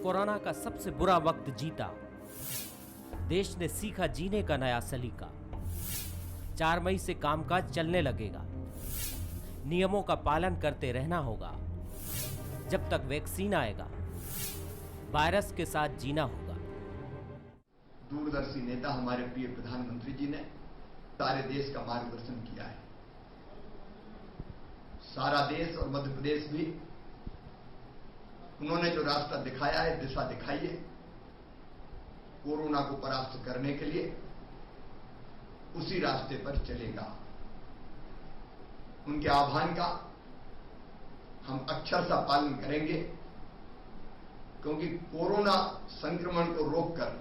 Corona का सबसे बुरा वक्त जीता। देश ने सीखा जीने का नया सलीका। 4 मई से कामकाज चलने लगेगा। नियमों का पालन करते रहना होगा। जब तक वैक्सीन आएगा, वायरस के साथ जीना होगा। दूरदर्शी नेता हमारे प्रिय प्रधानमंत्री जी ने सारे देश का मार्गदर्शन किया है। सारा देश और मध्य प्रदेश भी उन्होंने जो रास्ता दिखाया है, दिशा दिखाई है, कोरोना को परास्त करने के लिए उसी रास्ते पर चलेगा। उनके आह्वान का हम अक्षरशः पालन करेंगे, क्योंकि कोरोना संक्रमण को रोककर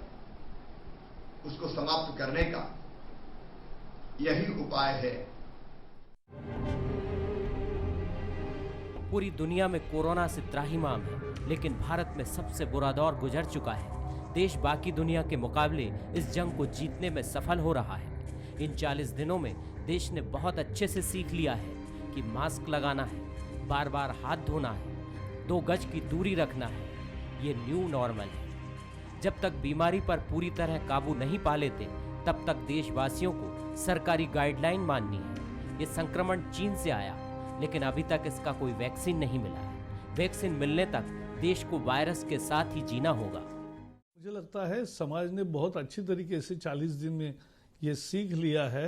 उसको समाप्त करने का यही उपाय है। पूरी दुनिया में कोरोना से त्राहिमाम है, लेकिन भारत में सबसे बुरा दौर गुजर चुका है। देश बाकी दुनिया के मुकाबले इस जंग को जीतने में सफल हो रहा है। इन 40 दिनों में देश ने बहुत अच्छे से सीख लिया है कि मास्क लगाना है, बार बार हाथ धोना है, 2 गज की दूरी रखना है। ये न्यू नॉर्मल है। जब तक बीमारी पर पूरी तरह काबू नहीं पा लेते, तब तक देशवासियों को सरकारी गाइडलाइन माननी है। ये संक्रमण चीन से आया, लेकिन अभी तक इसका कोई वैक्सीन नहीं मिला है। वैक्सीन मिलने तक देश को वायरस के साथ ही जीना होगा। मुझे लगता है समाज ने बहुत अच्छी तरीके से 40 दिन में ये सीख लिया है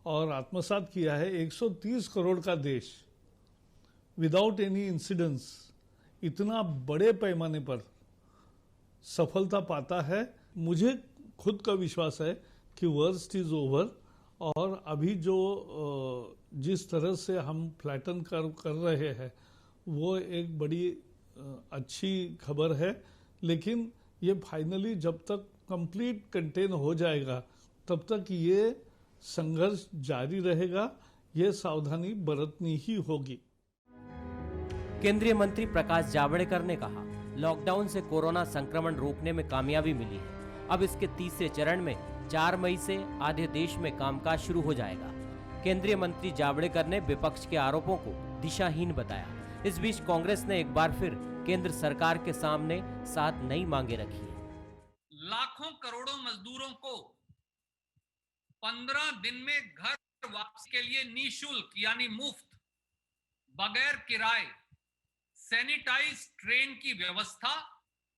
और आत्मसात किया है। 130 करोड़ का देश विदाउट एनी इंसिडेंस इतना बड़े पैमाने पर सफलता पाता है। मुझे खुद का विश्वास है कि वर्स्ट इज ओवर और अभी जो जिस तरह से हम फ्लैटन कर रहे हैं वो एक बड़ी अच्छी खबर है। लेकिन ये फाइनली जब तक कंप्लीट कंटेन हो जाएगा, तब तक ये संघर्ष जारी रहेगा। ये सावधानी बरतनी ही होगी। केंद्रीय मंत्री प्रकाश जावड़ेकर ने कहा, लॉकडाउन से कोरोना संक्रमण रोकने में कामयाबी मिली है। अब इसके तीसरे चरण में 4 मई से आधे देश में कामकाज शुरू हो जाएगा। केंद्रीय मंत्री जावड़ेकर ने विपक्ष के आरोपों को दिशाहीन बताया। इस बीच कांग्रेस ने एक बार फिर केंद्र सरकार के सामने 7 नई मांगे रखी है। लाखों करोड़ों मजदूरों को 15 दिन में घर वापसी के लिए निःशुल्क यानी मुफ्त, बगैर किराए सैनिटाइज ट्रेन की व्यवस्था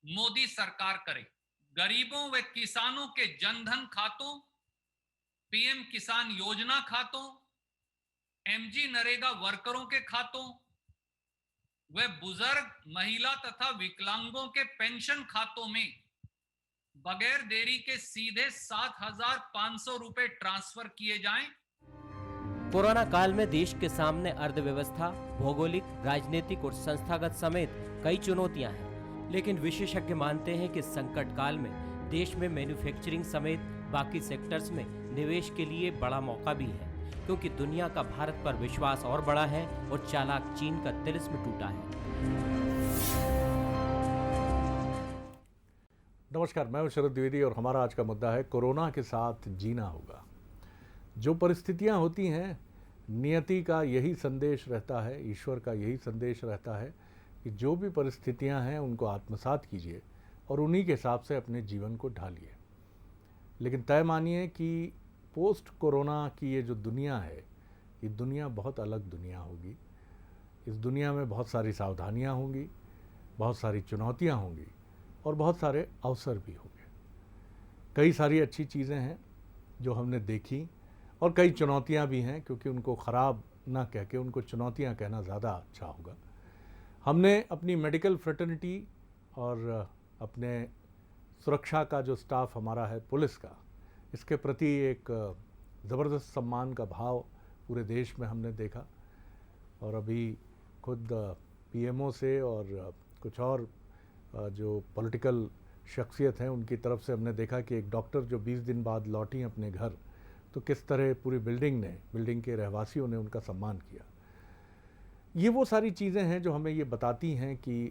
मोदी सरकार करे। गरीबों व किसानों के जनधन खातों, पीएम किसान योजना खातों, एमजी नरेगा वर्करों के खातों व बुजुर्ग, महिला तथा विकलांगों के पेंशन खातों में बगैर देरी के सीधे 7,500 रुपए ट्रांसफर किए जाएं। कोरोना काल में देश के सामने अर्थव्यवस्था, भौगोलिक, राजनीतिक और संस्थागत समेत कई चुनौतियां हैं, लेकिन विशेषज्ञ मानते हैं कि संकट काल में देश में मैन्युफैक्चरिंग समेत बाकी सेक्टर्स में निवेश के लिए बड़ा मौका भी है, क्योंकि दुनिया का भारत पर विश्वास और बड़ा है और चालाक चीन का तिलिस्म टूटा है। नमस्कार, मैं हूं शरद द्विवेदी और हमारा आज का मुद्दा है कोरोना के साथ जीना होगा। जो परिस्थितियां होती हैं, नियति का यही संदेश रहता है, ईश्वर का यही संदेश रहता है कि जो भी परिस्थितियां हैं उनको आत्मसात कीजिए और उन्हीं के हिसाब से अपने जीवन को ढालिए। लेकिन तय मानिए कि पोस्ट कोरोना की ये जो दुनिया है, ये दुनिया बहुत अलग दुनिया होगी। इस दुनिया में बहुत सारी सावधानियां होंगी, बहुत सारी चुनौतियां होंगी और बहुत सारे अवसर भी होंगे। कई सारी अच्छी चीज़ें हैं जो हमने देखी और कई चुनौतियां भी हैं, क्योंकि उनको ख़राब ना कह के उनको चुनौतियां कहना ज़्यादा अच्छा होगा। हमने अपनी मेडिकल फ्रेटर्निटी और अपने सुरक्षा का जो स्टाफ हमारा है, पुलिस का, इसके प्रति एक ज़बरदस्त सम्मान का भाव पूरे देश में हमने देखा। और अभी खुद पीएमओ से और कुछ और जो पॉलिटिकल शख्सियत हैं उनकी तरफ से हमने देखा कि एक डॉक्टर जो 20 दिन बाद लौटी अपने घर, तो किस तरह पूरी बिल्डिंग के रहवासियों ने उनका सम्मान किया। ये वो सारी चीज़ें हैं जो हमें ये बताती हैं कि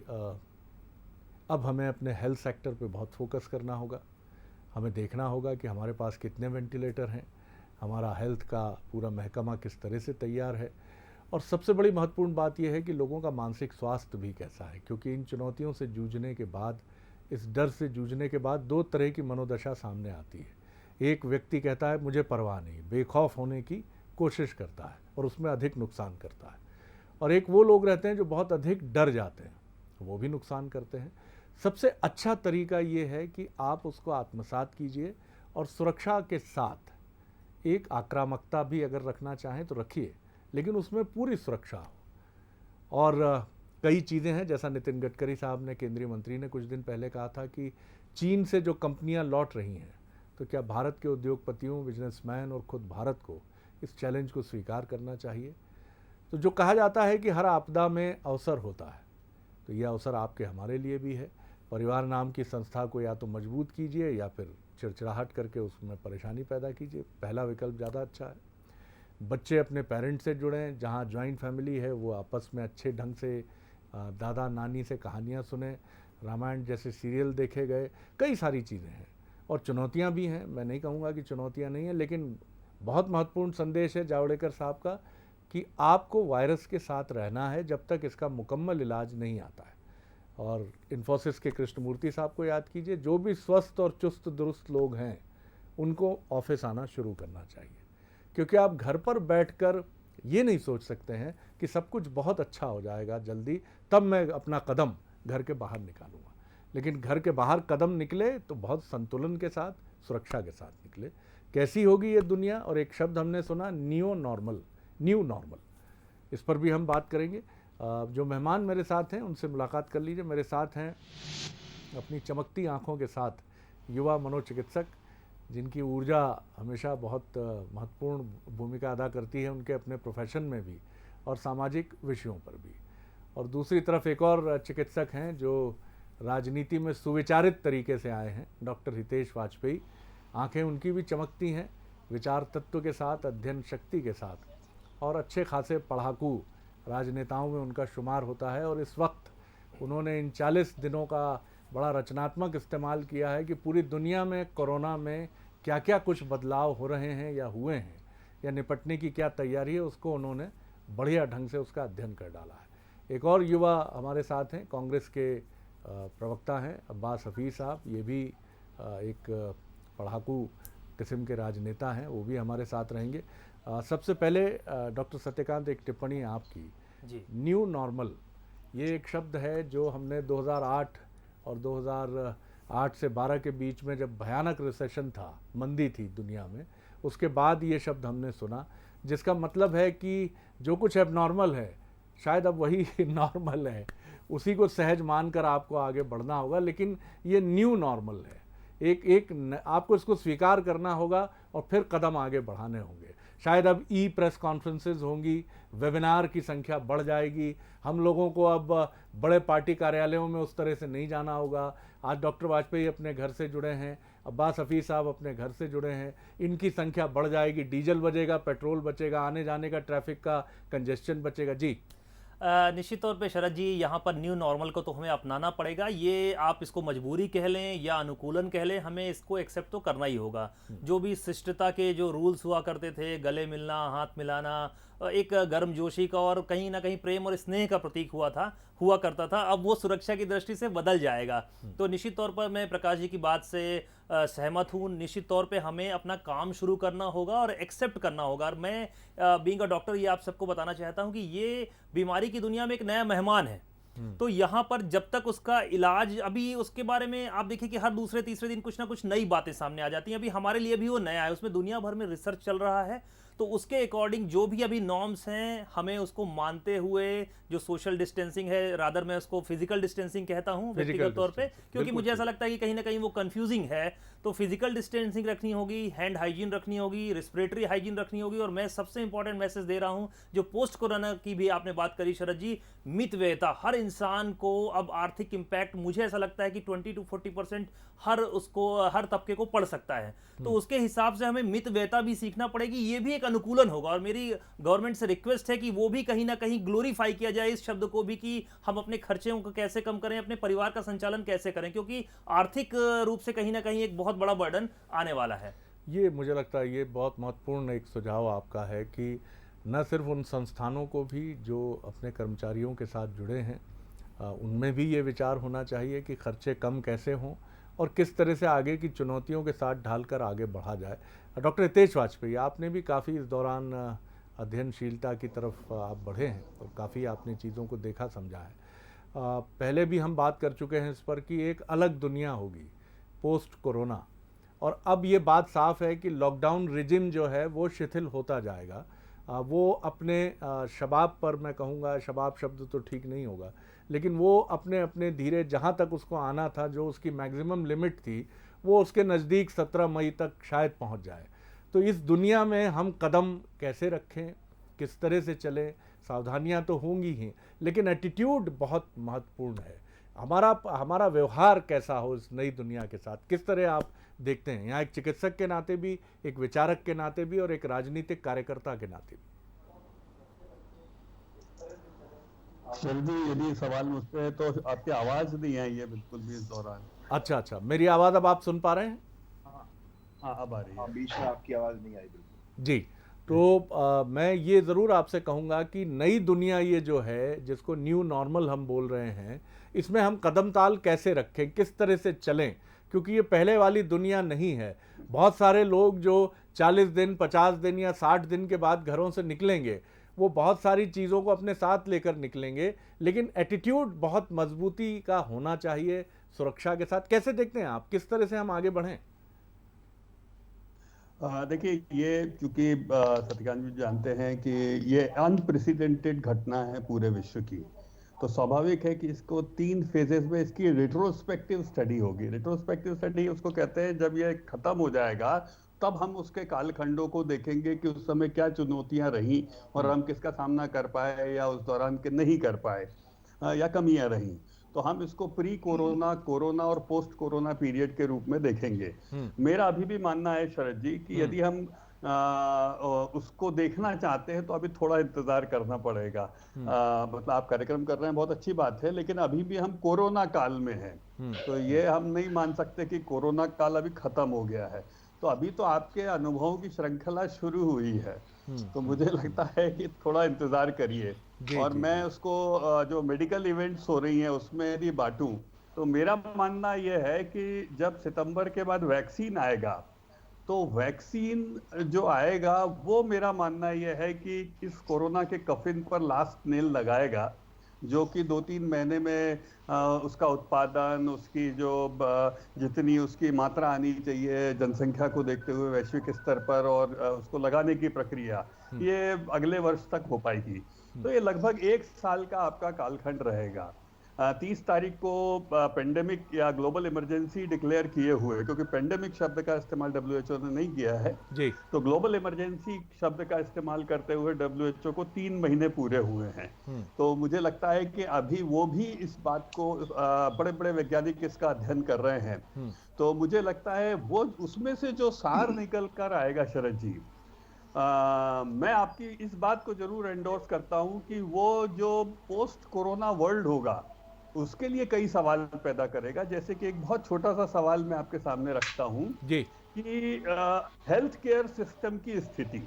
अब हमें अपने हेल्थ सेक्टर पे बहुत फोकस करना होगा। हमें देखना होगा कि हमारे पास कितने वेंटिलेटर हैं, हमारा हेल्थ का पूरा महकमा किस तरह से तैयार है, और सबसे बड़ी महत्वपूर्ण बात यह है कि लोगों का मानसिक स्वास्थ्य भी कैसा है, क्योंकि इन चुनौतियों से जूझने के बाद इस डर से जूझने के बाद दो तरह की मनोदशा सामने आती है। एक व्यक्ति कहता है मुझे परवाह नहीं, बेखौफ होने की कोशिश करता है और उसमें अधिक नुकसान करता है, और एक वो लोग रहते हैं जो बहुत अधिक डर जाते हैं, वो भी नुकसान करते हैं। सबसे अच्छा तरीका ये है कि आप उसको आत्मसात कीजिए और सुरक्षा के साथ एक आक्रामकता भी अगर रखना चाहें तो रखिए, लेकिन उसमें पूरी सुरक्षा हो। और कई चीज़ें हैं, जैसा नितिन गडकरी साहब ने, केंद्रीय मंत्री ने कुछ दिन पहले कहा था कि चीन से जो कंपनियां लौट रही हैं, तो क्या भारत के उद्योगपतियों, बिजनेसमैन और खुद भारत को इस चैलेंज को स्वीकार करना चाहिए। तो जो कहा जाता है कि हर आपदा में अवसर होता है, तो यह अवसर आपके हमारे लिए भी है। परिवार नाम की संस्था को या तो मजबूत कीजिए या फिर चिड़चिड़ाहट करके उसमें परेशानी पैदा कीजिए, पहला विकल्प ज़्यादा अच्छा है। बच्चे अपने पेरेंट्स से जुड़ें, जहाँ जॉइंट फैमिली है वो आपस में अच्छे ढंग से दादा नानी से कहानियाँ सुने, रामायण जैसे सीरियल देखे गए, कई सारी चीज़ें हैं। और चुनौतियाँ भी हैं, मैं नहीं कहूँगा कि चुनौतियाँ नहीं हैं, लेकिन बहुत महत्वपूर्ण संदेश है जावड़ेकर साहब का कि आपको वायरस के साथ रहना है जब तक इसका मुकम्मल इलाज नहीं आता है। और इन्फोसिस के कृष्णमूर्ति साहब को याद कीजिए, जो भी स्वस्थ और चुस्त दुरुस्त लोग हैं उनको ऑफिस आना शुरू करना चाहिए, क्योंकि आप घर पर बैठकर ये नहीं सोच सकते हैं कि सब कुछ बहुत अच्छा हो जाएगा जल्दी, तब मैं अपना कदम घर के बाहर निकालूंगा। लेकिन घर के बाहर कदम निकले तो बहुत संतुलन के साथ, सुरक्षा के साथ निकले। कैसी होगी ये दुनिया, और एक शब्द हमने सुना, न्यू नॉर्मल, इस पर भी हम बात करेंगे। जो मेहमान मेरे साथ हैं उनसे मुलाकात कर लीजिए। मेरे साथ हैं अपनी चमकती आंखों के साथ युवा मनोचिकित्सक, जिनकी ऊर्जा हमेशा बहुत महत्वपूर्ण भूमिका अदा करती है उनके अपने प्रोफेशन में भी और सामाजिक विषयों पर भी। और दूसरी तरफ एक और चिकित्सक हैं जो राजनीति में सुविचारित तरीके से आए हैं, डॉक्टर हितेश वाजपेयी। आंखें उनकी भी चमकती हैं, विचार तत्व के साथ, अध्ययन शक्ति के साथ, और अच्छे खासे पढ़ाकू राजनेताओं में उनका शुमार होता है। और इस वक्त उन्होंने इन 40 दिनों का बड़ा रचनात्मक इस्तेमाल किया है कि पूरी दुनिया में कोरोना में क्या क्या कुछ बदलाव हो रहे हैं या हुए हैं या निपटने की क्या तैयारी है, उसको उन्होंने बढ़िया ढंग से उसका अध्ययन कर डाला है। एक और युवा हमारे साथ हैं, कांग्रेस के प्रवक्ता हैं अब्बास हफीज़ साहब, ये भी एक पढ़ाकू किस्म के राजनेता हैं, वो भी हमारे साथ रहेंगे। सबसे पहले डॉक्टर सत्यकांत, एक टिप्पणी आपकी जी। न्यू नॉर्मल, ये एक शब्द है जो हमने 2008 और 2008 से 12 के बीच में, जब भयानक रिसेशन था, मंदी थी दुनिया में, उसके बाद ये शब्द हमने सुना, जिसका मतलब है कि जो कुछ एबनॉर्मल है शायद अब वही नॉर्मल है, उसी को सहज मानकर आपको आगे बढ़ना होगा। लेकिन ये न्यू नॉर्मल है, आपको इसको स्वीकार करना होगा और फिर कदम आगे बढ़ाने होंगे। शायद अब ई प्रेस कॉन्फ्रेंसेज होंगी, वेबिनार की संख्या बढ़ जाएगी, हम लोगों को अब बड़े पार्टी कार्यालयों में उस तरह से नहीं जाना होगा। आज डॉक्टर वाजपेयी अपने घर से जुड़े हैं, अब्बास हफीज़ साहब अपने घर से जुड़े हैं, इनकी संख्या बढ़ जाएगी, डीजल बचेगा, पेट्रोल बचेगा, आने जाने का ट्रैफिक का कंजेस्शन बचेगा। जी निश्चित तौर पे शरद जी, यहाँ पर न्यू नॉर्मल को तो हमें अपनाना पड़ेगा। ये आप इसको मजबूरी कह लें या अनुकूलन कह लें, हमें इसको एक्सेप्ट तो करना ही होगा। जो भी शिष्टता के जो रूल्स हुआ करते थे, गले मिलना, हाथ मिलाना, एक गर्मजोशी का और कहीं ना कहीं प्रेम और स्नेह का प्रतीक हुआ करता था, अब वो सुरक्षा की दृष्टि से बदल जाएगा। तो निश्चित तौर पर मैं प्रकाश जी की बात से सहमत हूँ। निश्चित तौर पे हमें अपना काम शुरू करना होगा और एक्सेप्ट करना होगा। और मैं बीइंग अ डॉक्टर ये आप सबको बताना चाहता हूँ कि ये बीमारी की दुनिया में एक नया मेहमान है। तो यहाँ पर जब तक उसका इलाज, अभी उसके बारे में आप देखिए कि हर दूसरे तीसरे दिन कुछ ना कुछ नई बातें सामने आ जाती हैं। अभी हमारे लिए भी वो नया है, उसमें दुनिया भर में रिसर्च चल रहा है। तो उसके अकॉर्डिंग जो भी अभी नॉर्म्स हैं, हमें उसको मानते हुए, जो सोशल डिस्टेंसिंग है, रादर मैं उसको फिजिकल डिस्टेंसिंग कहता हूं व्यक्तिगत तौर पे, क्योंकि मुझे ऐसा लगता है कि कहीं ना कहीं वो कंफ्यूजिंग है। तो फिजिकल डिस्टेंसिंग रखनी होगी, हैंड हाइजीन रखनी होगी, रेस्पिरेटरी हाइजीन रखनी होगी। और मैं सबसे इंपॉर्टेंट मैसेज दे रहा हूं, जो पोस्ट कोरोना की भी आपने बात करी शरद जी, मितव्ययता। हर इंसान को अब आर्थिक इंपैक्ट, मुझे ऐसा लगता है कि 20 to 40% हर तबके को पड़ सकता है। तो उसके हिसाब से हमें मितव्ययता भी सीखना पड़ेगी, ये भी एक अनुकूलन होगा। और मेरी गवर्नमेंट से रिक्वेस्ट है कि वो भी कहीं ना कहीं ग्लोरीफाई किया जाए इस शब्द को भी, कि हम अपने खर्चों को कैसे कम करें, अपने परिवार का संचालन कैसे करें, क्योंकि आर्थिक रूप से कहीं ना कहीं एक बहुत बड़ा बर्डन आने वाला है। ये मुझे लगता है ये बहुत महत्वपूर्ण एक सुझाव आपका है कि न सिर्फ उन संस्थानों को भी जो अपने कर्मचारियों के साथ जुड़े हैं, उनमें भी ये विचार होना चाहिए कि खर्चे कम कैसे हों और किस तरह से आगे की चुनौतियों के साथ ढालकर आगे बढ़ा जाए। डॉक्टर हितेश वाजपेयी, आपने भी काफ़ी इस दौरान अध्ययनशीलता की तरफ आप बढ़े हैं और काफ़ी आपने चीज़ों को देखा समझा है। पहले भी हम बात कर चुके हैं इस पर कि एक अलग दुनिया होगी पोस्ट कोरोना, और अब ये बात साफ है कि लॉकडाउन रिजिम जो है वो शिथिल होता जाएगा। वो अपने शबाब पर, मैं कहूँगा शबाब शब्द तो ठीक नहीं होगा, लेकिन वो अपने अपने धीरे जहाँ तक उसको आना था, जो उसकी मैक्सिमम लिमिट थी, वो उसके नज़दीक 17 मई तक शायद पहुँच जाए। तो इस दुनिया में हम कदम कैसे रखें, किस तरह से चलें, सावधानियां तो होंगी ही, लेकिन एटीट्यूड बहुत महत्वपूर्ण है। हमारा व्यवहार कैसा हो इस नई दुनिया के साथ, किस तरह आप देखते हैं, यहाँ एक चिकित्सक के नाते भी, एक विचारक के नाते भी और एक राजनीतिक कार्यकर्ता के नाते भी? सर जी, यदि सवाल मुझसे है तो आपकी आवाज नहीं आई है बिल्कुल भी इस दौरान। अच्छा, मेरी आवाज़ अब आप सुन पा रहे हैं? हाँ, अब आ रही है। बीच में आपकी आवाज नहीं आई बिल्कुल। जी, तो मैं ये ज़रूर आपसे कहूँगा कि नई दुनिया ये जो है, जिसको न्यू नॉर्मल हम बोल रहे हैं, इसमें हम कदम ताल कैसे रखें, किस तरह से चलें, क्योंकि ये पहले वाली दुनिया नहीं है। बहुत सारे लोग जो 40 दिन, 50 दिन या 60 दिन के बाद घरों से निकलेंगे, वो बहुत सारी चीज़ों को अपने साथ लेकर निकलेंगे, लेकिन एटीट्यूड बहुत मजबूती का होना चाहिए सुरक्षा के साथ। कैसे देखते हैं आप, किस तरह से हम आगे बढ़ें? देखिए, ये चूंकि सत्यकांत जी जानते हैं कि ये अनप्रेसिडेंटेड घटना है पूरे विश्व की, तो स्वाभाविक है कि इसको 3 फेजेस में इसकी रेट्रोस्पेक्टिव स्टडी होगी। रेट्रोस्पेक्टिव स्टडी उसको कहते हैं, जब ये खत्म हो जाएगा तब हम उसके कालखंडों को देखेंगे कि उस समय क्या चुनौतियां रहीं और हम किसका सामना कर पाए या उस दौरान के नहीं कर पाए, या कमियां रहीं। तो हम इसको प्री कोरोना, कोरोना और पोस्ट कोरोना पीरियड के रूप में देखेंगे। मेरा अभी भी मानना है शरद जी कि यदि हम उसको देखना चाहते हैं तो अभी थोड़ा इंतजार करना पड़ेगा। मतलब आप कार्यक्रम कर रहे हैं, बहुत अच्छी बात है, लेकिन अभी भी हम कोरोना काल में हैं। तो ये हम नहीं मान सकते कि कोरोना काल अभी खत्म हो गया है। तो अभी तो आपके अनुभवों की श्रृंखला शुरू हुई है, तो मुझे लगता है कि थोड़ा इंतजार करिए। और मैं उसको जो मेडिकल इवेंट्स हो रही हैं उसमें यदि बांटूं, तो मेरा मानना यह है कि जब सितंबर के बाद वैक्सीन आएगा, तो वैक्सीन जो आएगा वो मेरा मानना यह है कि इस कोरोना के कफिन पर लास्ट नेल लगाएगा, जो कि 2-3 महीने में उसका उत्पादन, उसकी जो जितनी उसकी मात्रा आनी चाहिए जनसंख्या को देखते हुए वैश्विक स्तर पर, और उसको लगाने की प्रक्रिया ये अगले वर्ष तक हो पाएगी। तो ये लगभग 1 साल का आपका कालखंड रहेगा। 30 तारीख को पेंडेमिक या ग्लोबल इमरजेंसी डिक्लेयर किए हुए, क्योंकि पेंडेमिक शब्द का इस्तेमाल WHO ने नहीं किया है जी, तो ग्लोबल इमरजेंसी शब्द का इस्तेमाल करते हुए WHO को 3 महीने पूरे हुए हैं। तो मुझे लगता है कि अभी वो भी इस बात को बड़े बड़े वैज्ञानिक इसका अध्ययन कर रहे हैं। तो मुझे लगता है वो उसमें से जो सार निकल कर आएगा शरद जी, मैं आपकी इस बात को जरूर एंडोर्स करता हूं कि वो जो पोस्ट कोरोना वर्ल्ड होगा उसके लिए कई सवाल पैदा करेगा। जैसे कि एक बहुत छोटा सा सवाल मैं आपके सामने रखता हूं जी, कि हेल्थ केयर सिस्टम की स्थिति।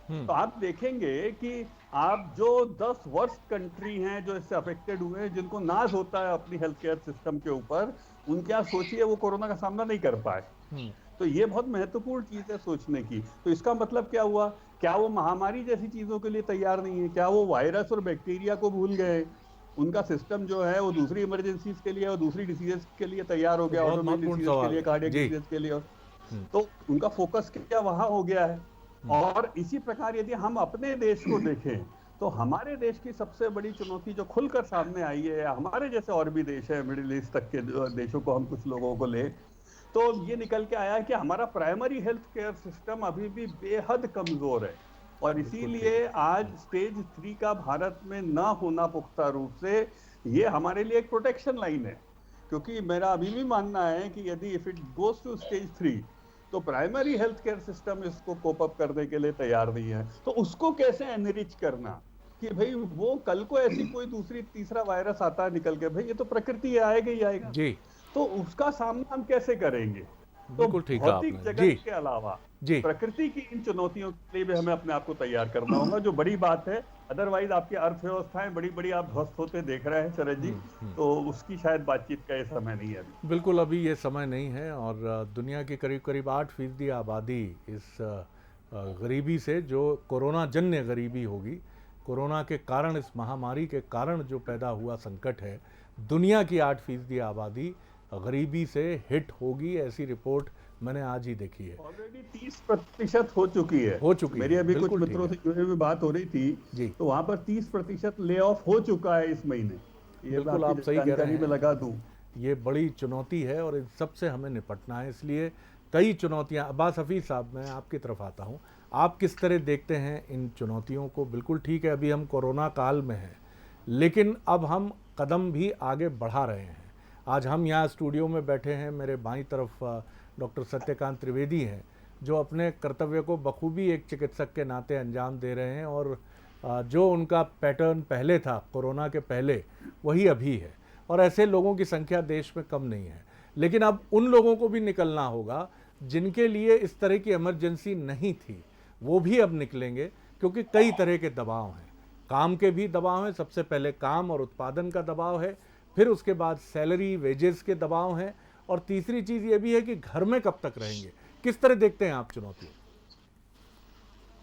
तो आप देखेंगे कि आप जो 10 वर्स्ट कंट्री हैं जो इससे अफेक्टेड हुए हैं, जिनको नाज होता है अपनी हेल्थ केयर सिस्टम के ऊपर, उनके आप सोचिए वो कोरोना का सामना नहीं कर पाए। तो ये बहुत महत्वपूर्ण चीज है सोचने की। तो इसका मतलब क्या हुआ? क्या वो महामारी जैसी चीजों के लिए तैयार नहीं है? क्या वो वायरस और बैक्टीरिया को भूल गए? उनका सिस्टम जो है वो दूसरी इमरजेंसीज के लिए और दूसरी डिसीजेस के लिए तैयार हो गया, ऑटोइम्यून डिसीजेस के लिए, कार्डियक डिसीजेस के लिए, तो उनका फोकस क्या वहां हो गया है। और इसी प्रकार यदि हम अपने देश को देखें, तो हमारे देश की सबसे बड़ी चुनौती जो खुलकर सामने आई है, हमारे जैसे और भी देश है, मिडिल ईस्ट तक के देशों को हम कुछ लोगों को ले, तो ये निकल के आया कि हमारा प्राइमरी हेल्थ केयर सिस्टम अभी भी बेहद कमजोर है। और इसीलिए आज स्टेज 3 का भारत में न होना पुख्ता रूप से ये हमारे लिए एक प्रोटेक्शन लाइन है। क्योंकि मेरा अभी भी मानना है कि यदि if it goes to stage 3, तो प्राइमरी हेल्थ केयर सिस्टम इसको कोप अप करने के लिए तैयार नहीं है। तो उसको कैसे एनरिच करना कि भाई वो कल को ऐसी कोई दूसरी तीसरा वायरस आता है निकल के, भाई ये तो प्रकृति आएगा ही आएगा जी, तो उसका सामना हम कैसे करेंगे? तो बिल्कुल ठीक कहा भौतिक आपने। जगत जी के अलावा जी प्रकृति की इन चुनौतियों के लिए भी हमें अपने आप को तैयार करना होगा, जो बड़ी बात है। अदरवाइज आपकी अर्थव्यवस्थाएं बड़ी बड़ी आप ध्वस्त होते देख रहे हैं शरद जी, तो उसकी शायद बातचीत का ये समय नहीं है अभी। बिल्कुल अभी ये समय नहीं है। और दुनिया की करीब करीब 8% आबादी इस गरीबी से, जो कोरोना जन्य गरीबी होगी, कोरोना के कारण, इस महामारी के कारण जो पैदा हुआ संकट है, दुनिया की 8% आबादी गरीबी से हिट होगी, ऐसी रिपोर्ट मैंने आज ही देखी है। ऑलरेडी 30% हो चुकी है। मेरी अभी कुछ बिल्कुल ठीक मित्रों है। से जुड़े हुए बात हो रही थी, जी। तो वहां पर 30% ले ऑफ हो चुका है इस महीने। ये बिल्कुल मैं आप आपकी सही कह रहे जानकारी में हैं। लगा दूं। ये बड़ी चुनौती है और इन सब से हमें निपटना है, इसलिए कई चुनौतियां। अब्बास हफीज़ साहब, मैं आपकी तरफ आता हूं, आप किस तरह देखते हैं इन चुनौतियों को? बिल्कुल ठीक है, अभी हम कोरोना काल में हैं, लेकिन अब हम कदम भी आगे बढ़ा रहे हैं। आज हम यहाँ स्टूडियो में बैठे हैं, मेरे बाईं तरफ डॉक्टर सत्यकांत त्रिवेदी हैं, जो अपने कर्तव्य को बखूबी एक चिकित्सक के नाते अंजाम दे रहे हैं, और जो उनका पैटर्न पहले था कोरोना के पहले, वही अभी है। और ऐसे लोगों की संख्या देश में कम नहीं है। लेकिन अब उन लोगों को भी निकलना होगा जिनके लिए इस तरह की इमरजेंसी नहीं थी, वो भी अब निकलेंगे, क्योंकि कई तरह के दबाव हैं। काम के भी दबाव हैं, सबसे पहले काम और उत्पादन का दबाव है, फिर उसके बाद सैलरी वेजेस के दबाव हैं, और तीसरी चीज़ ये भी है कि घर में कब तक रहेंगे। किस तरह देखते हैं आप चुनौती?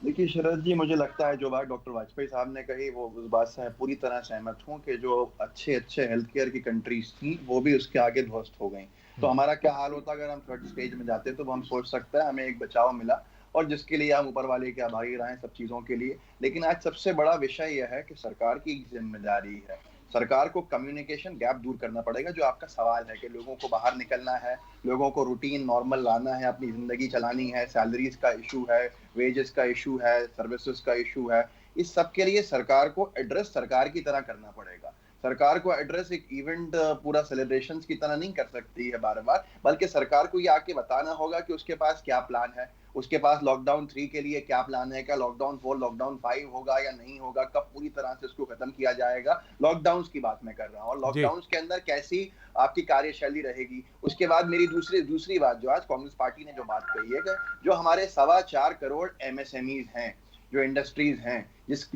देखिए शरद जी, मुझे लगता है जो बात डॉक्टर वाजपेयी साहब ने कही, वो उस बात से पूरी तरह सहमत हूँ कि जो अच्छे अच्छे हेल्थ केयर की कंट्रीज थी, वो भी उसके आगे ध्वस्त हो गई। तो हमारा क्या हाल होता अगर हम थर्ड स्टेज में जाते, तो हम सोच सकते हैं हमें एक बचाव मिला, और जिसके लिए हम ऊपर वाले के आभारी रहे सब चीजों के लिए। लेकिन आज सबसे बड़ा विषय यह है कि सरकार की जिम्मेदारी है। सरकार को कम्युनिकेशन गैप दूर करना पड़ेगा। जो आपका सवाल है कि लोगों को बाहर निकलना है, लोगों को रूटीन नॉर्मल लाना है, अपनी जिंदगी चलानी है, सैलरीज का इशू है, वेजेस का इशू है, सर्विसेज का इशू है, इस सब के लिए सरकार को एड्रेस सरकार की तरह करना पड़ेगा। सरकार को एड्रेस एक इवेंट पूरा सेलिब्रेशंस की तरह नहीं कर सकती है बार बार, बल्कि सरकार को ये आके बताना होगा कि उसके पास क्या प्लान है, उसके पास लॉकडाउन 3 के लिए क्या प्लान है, क्या लॉकडाउन 4 लॉकडाउन 5 होगा या नहीं होगा, कब पूरी तरह से इसको खत्म किया जाएगा। लॉकडाउन की बात मैं कर रहा हूँ, और लॉकडाउन के अंदर कैसी आपकी कार्यशैली रहेगी। उसके बाद मेरी दूसरी बात, जो आज कांग्रेस पार्टी ने जो बात कही है कि जो हमारे 4.25 करोड़ MSMEs हैं, जो इंडस्ट्रीज हैं,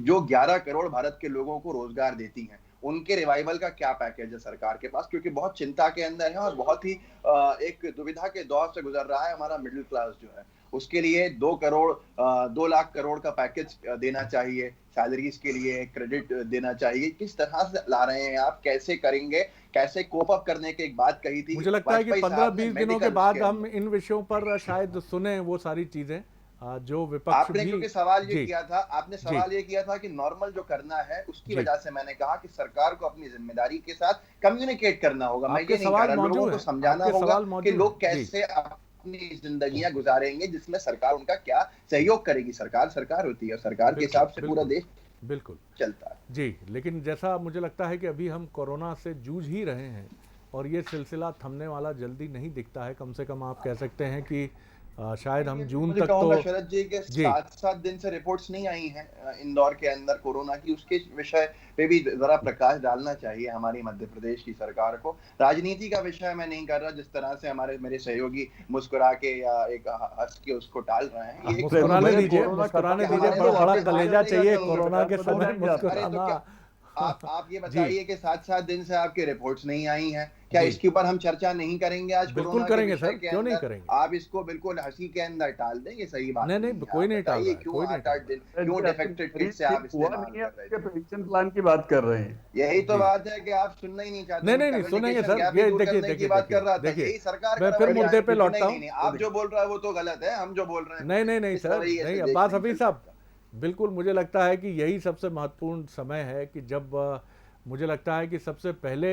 जो 11 करोड़ भारत के लोगों को रोजगार देती हैं, उनके रिवाइवल का क्या पैकेज है सरकार के पास? क्योंकि बहुत चिंता के अंदर है और बहुत ही एक दुविधा के दौर से गुजर रहा है हमारा मिडिल क्लास जो है। उसके लिए 2 लाख करोड़ का पैकेज देना चाहिए, सैलरीज के लिए क्रेडिट देना चाहिए। किस तरह से ला रहे हैं आप, कैसे करेंगे, कैसे कोप अप करने की एक बात कही थी। मुझे लगता है कि 15-20 दिनों के बाद हम इन विषयों पर शायद सुने वो सारी चीजें जो विपक्ष आपने भी, क्योंकि सवाल ये किया था, आपने सवाल ये किया था कि नॉर्मल जो करना है, उसकी वजह से मैंने कहा कि सरकार को अपनी जिम्मेदारी के साथ कम्युनिकेट करना होगा। मैं ये नहीं कह रहा, लोगों को समझाना होगा कि लोग कैसे अपनी जिंदगियां गुजारेंगे, जिसमें सरकार उनका क्या सहयोग करेगी। सरकार होती है, सरकार के हिसाब से पूरा देश बिल्कुल चलता है जी। लेकिन जैसा मुझे लगता है कि अभी हम कोरोना से जूझ ही रहे हैं, और ये सिलसिला थमने वाला जल्दी नहीं दिखता है। कम से कम आप कह सकते हैं कि शायद हम जून तक तो शरद जी के 7 दिन से रिपोर्ट्स नहीं आई हैं इंदौर के अंदर कोरोना की, उसके विषय पे भी जरा प्रकाश डालना चाहिए हमारी मध्य प्रदेश की सरकार को। राजनीति का विषय मैं नहीं कर रहा, जिस तरह से मेरे सहयोगी मुस्कुरा के या एक हंस के उसको टाल रहे हैं। मुस्कुराने दीजिए, बड़ा कलेजा चाहिए कोरोना के समय मुस्कुराना। आप ये बताइए कि 7 दिन से आपकी रिपोर्ट्स नहीं आई हैं, क्या इसके ऊपर हम चर्चा नहीं करेंगे आज? बिल्कुल करेंगे सर, क्यों नहीं करेंगे। आप इसको बिल्कुल हंसी के अंदर टाल दें, ये सही बात नहीं, कोई नहीं टाल रहा है। क्यों 8 दिन, क्यों डिफेक्टेड किट से आप इस्तेमाल कर रहे हैं? प्रिवेंशन प्लान की बात कर रहे हैं। यही तो बात है कि आप सुनना ही नहीं चाहते। नहीं सुनेंगे सर। ये देखिए सरकार मैं फिर मुद्दे पे लौटता हूँ। आप जो बोल रहा है वो तो गलत है, हम जो बोल रहे हैं नहीं सर, नहीं। अब्बास हफीज साहब, बिल्कुल मुझे लगता है कि यही सबसे महत्वपूर्ण समय है कि जब मुझे लगता है कि सबसे पहले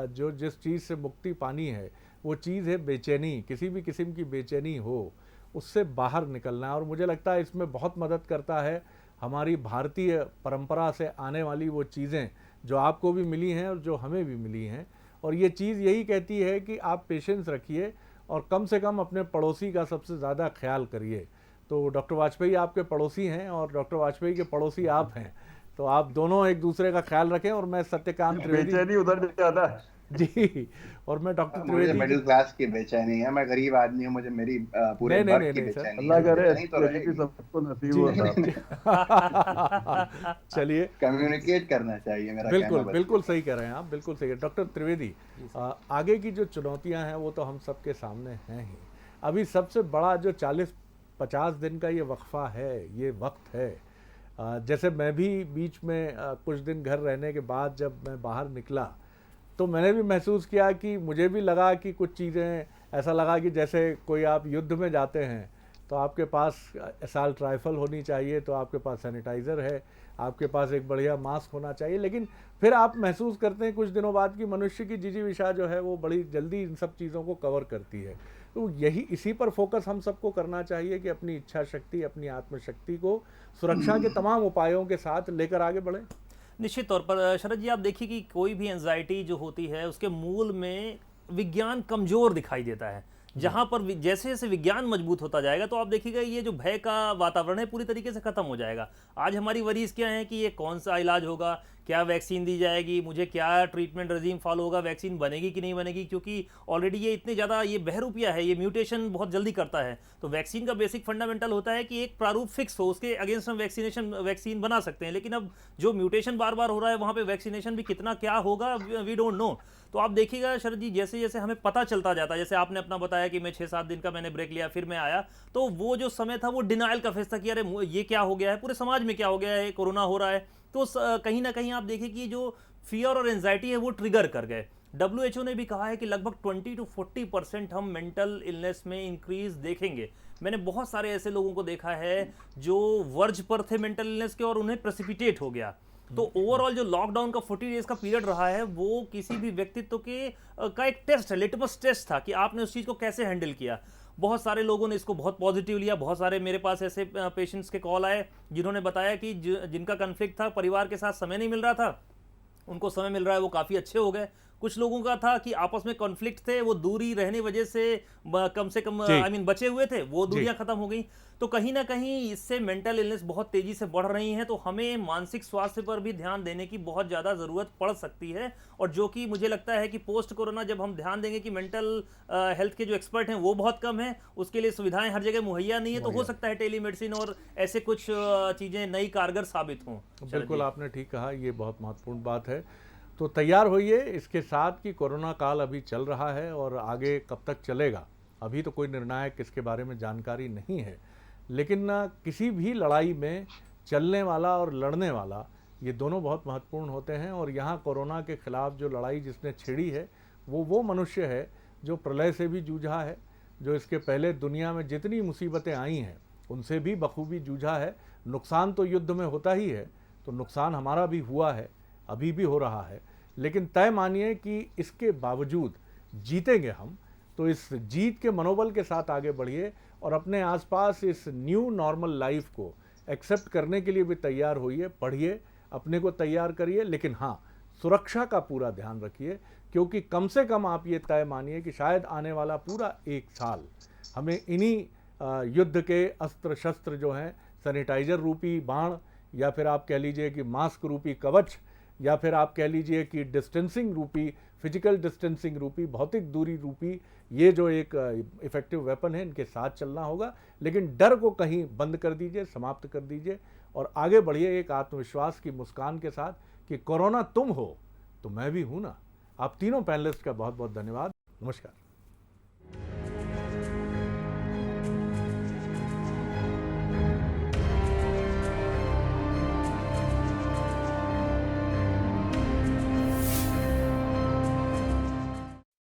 जो जिस चीज़ से मुक्ति पानी है, वो चीज़ है बेचैनी। किसी भी किस्म की बेचैनी हो, उससे बाहर निकलना है। और मुझे लगता है इसमें बहुत मदद करता है हमारी भारतीय परंपरा से आने वाली वो चीज़ें जो आपको भी मिली हैं और जो हमें भी मिली हैं। और ये चीज़ यही कहती है कि आप पेशेंस रखिए और कम से कम अपने पड़ोसी का सबसे ज़्यादा ख्याल करिए। तो डॉक्टर वाजपेयी आपके पड़ोसी हैं और डॉक्टर वाजपेयी के पड़ोसी आप हैं, तो आप दोनों एक दूसरे का ख्याल रखें। और मैं सत्यकांत त्रिवेदी, बेचैनी उधर ज्यादा है। जी। और मैं डॉक्टर मुझे त्रिवेदी मिडिल क्लास की बेचैनी है, मैं गरीब आदमी हूँ, मुझे मेरी पूरे नहीं नहीं वर्ग नहीं की नहीं सर, बेचैनी अल्लाह है, तो करे बेचैनी ऐसी तो गरीबी रहेगी। सबको नसीब जी हो नहीं, साहब। चलिए, कम्युनिकेट करना चाहिए, मेरा बिल्कुल कहना बस बिल्कुल ये है। सही कह रहे हैं आप, बिल्कुल सही है डॉक्टर त्रिवेदी। आगे की जो चुनौतियां हैं वो तो हम सबके सामने हैं ही। अभी सबसे बड़ा जो 40-50 दिन का ये वक्फा है, ये वक्त है, जैसे मैं भी बीच में कुछ दिन घर रहने के बाद जब मैं बाहर निकला तो मैंने भी महसूस किया कि मुझे भी लगा कि कुछ चीज़ें, ऐसा लगा कि जैसे कोई आप युद्ध में जाते हैं तो आपके पास असॉल्ट राइफल होनी चाहिए, तो आपके पास सैनिटाइज़र है, आपके पास एक बढ़िया मास्क होना चाहिए, लेकिन फिर आप महसूस करते हैं कुछ दिनों बाद कि मनुष्य की जिजीविषा जो है वो बड़ी जल्दी इन सब चीज़ों को कवर करती है। तो यही, इसी पर फोकस हम सबको करना चाहिए कि अपनी इच्छा शक्ति, अपनी आत्मशक्ति को सुरक्षा के तमाम उपायों के साथ लेकर आगे बढ़ें। निश्चित तौर पर शरद जी, आप देखिए कि कोई भी एंजाइटी जो होती है उसके मूल में विज्ञान कमजोर दिखाई देता है। जहां पर जैसे जैसे विज्ञान मजबूत होता जाएगा तो आप देखिएगा ये जो भय का वातावरण है पूरी तरीके से खत्म हो जाएगा। आज हमारी वरीज क्या है कि ये कौन सा इलाज होगा, क्या वैक्सीन दी जाएगी, मुझे क्या ट्रीटमेंट रजीम फॉलो होगा, वैक्सीन बनेगी कि नहीं बनेगी, क्योंकि ऑलरेडी ये इतने ज़्यादा ये बहरूपिया है, ये म्यूटेशन बहुत जल्दी करता है। तो वैक्सीन का बेसिक फंडामेंटल होता है कि एक प्रारूप फिक्स हो, उसके अगेंस्ट हम वैक्सीन बना सकते हैं, लेकिन अब जो म्यूटेशन बार बार हो रहा है वहाँ पे वैक्सीनेशन भी कितना क्या होगा, वी डोंट नो। तो आप देखिएगा शरद जी, जैसे जैसे हमें पता चलता जाता है, जैसे आपने अपना बताया कि मैं 6-7 दिन का मैंने ब्रेक लिया, फिर मैं आया, तो वो जो समय था वो डिनाइल का फेज था कि अरे ये क्या हो गया है, पूरे समाज में क्या हो गया है, कोरोना हो रहा है। तो कहीं ना कहीं आप देखिए कि जो फियर और एंजाइटी है वो ट्रिगर कर गए। WHO ने भी कहा है कि लगभग 20-40% हम मेंटल इलनेस में इंक्रीज देखेंगे। मैंने बहुत सारे ऐसे लोगों को देखा है जो वर्ज पर थे मेंटल इलनेस के और उन्हें प्रेसिपिटेट हो गया। तो ओवरऑल जो लॉकडाउन का 40 डेज का पीरियड रहा है वो किसी भी व्यक्तित्व के का एक टेस्ट है, लिटमस टेस्ट था कि आपने उस चीज को कैसे हैंडल किया। बहुत सारे लोगों ने इसको बहुत पॉजिटिव लिया। बहुत सारे मेरे पास ऐसे पेशेंट्स के कॉल आए जिन्होंने बताया कि जिनका कन्फ्लिक्ट था, परिवार के साथ समय नहीं मिल रहा था, उनको समय मिल रहा है, वो काफ़ी अच्छे हो गए। कुछ लोगों का था कि आपस में कॉन्फ्लिक्ट थे, वो दूरी रहने वजह से कम बचे हुए थे, वो दूरियां खत्म हो गई। तो कहीं ना कहीं इससे मेंटल इलनेस बहुत तेजी से बढ़ रही हैं, तो हमें मानसिक स्वास्थ्य पर भी ध्यान देने की बहुत ज़्यादा ज़रूरत पड़ सकती है। और जो कि मुझे लगता है कि पोस्ट कोरोना जब हम ध्यान देंगे कि मेंटल हेल्थ के जो एक्सपर्ट हैं वो बहुत कम हैं, उसके लिए सुविधाएं हर जगह मुहैया नहीं है, तो हो सकता है टेलीमेडिसिन और ऐसे कुछ चीज़ें नई कारगर साबित हों। बिल्कुल आपने ठीक कहा, ये बहुत महत्वपूर्ण बात है। तो तैयार होइए इसके साथ कि कोरोना काल अभी चल रहा है और आगे कब तक चलेगा अभी तो कोई निर्णायक इसके बारे में जानकारी नहीं है, लेकिन किसी भी लड़ाई में चलने वाला और लड़ने वाला ये दोनों बहुत महत्वपूर्ण होते हैं। और यहाँ कोरोना के खिलाफ जो लड़ाई जिसने छिड़ी है वो मनुष्य है जो प्रलय से भी जूझा है, जो इसके पहले दुनिया में जितनी मुसीबतें आई हैं उनसे भी बखूबी जूझा है। नुकसान तो युद्ध में होता ही है, तो नुकसान हमारा भी हुआ है, अभी भी हो रहा है, लेकिन तय मानिए कि इसके बावजूद जीतेंगे हम। तो इस जीत के मनोबल के साथ आगे बढ़िए और अपने आसपास इस न्यू नॉर्मल लाइफ को एक्सेप्ट करने के लिए भी तैयार होइए, पढ़िए, अपने को तैयार करिए, लेकिन हाँ, सुरक्षा का पूरा ध्यान रखिए, क्योंकि कम से कम आप ये तय मानिए कि शायद आने वाला पूरा 1 साल हमें इन्हीं युद्ध के अस्त्र शस्त्र जो हैं, सैनिटाइजर रूपी बाण, या फिर आप कह लीजिए कि मास्क रूपी कवच, या फिर आप कह लीजिए कि डिस्टेंसिंग रूपी, फिजिकल डिस्टेंसिंग रूपी, भौतिक दूरी रूपी, ये जो एक इफेक्टिव वेपन है, इनके साथ चलना होगा। लेकिन डर को कहीं बंद कर दीजिए, समाप्त कर दीजिए और आगे बढ़िए एक आत्मविश्वास की मुस्कान के साथ कि कोरोना तुम हो तो मैं भी हूँ ना। आप तीनों पैनलिस्ट का बहुत बहुत धन्यवाद। नमस्कार।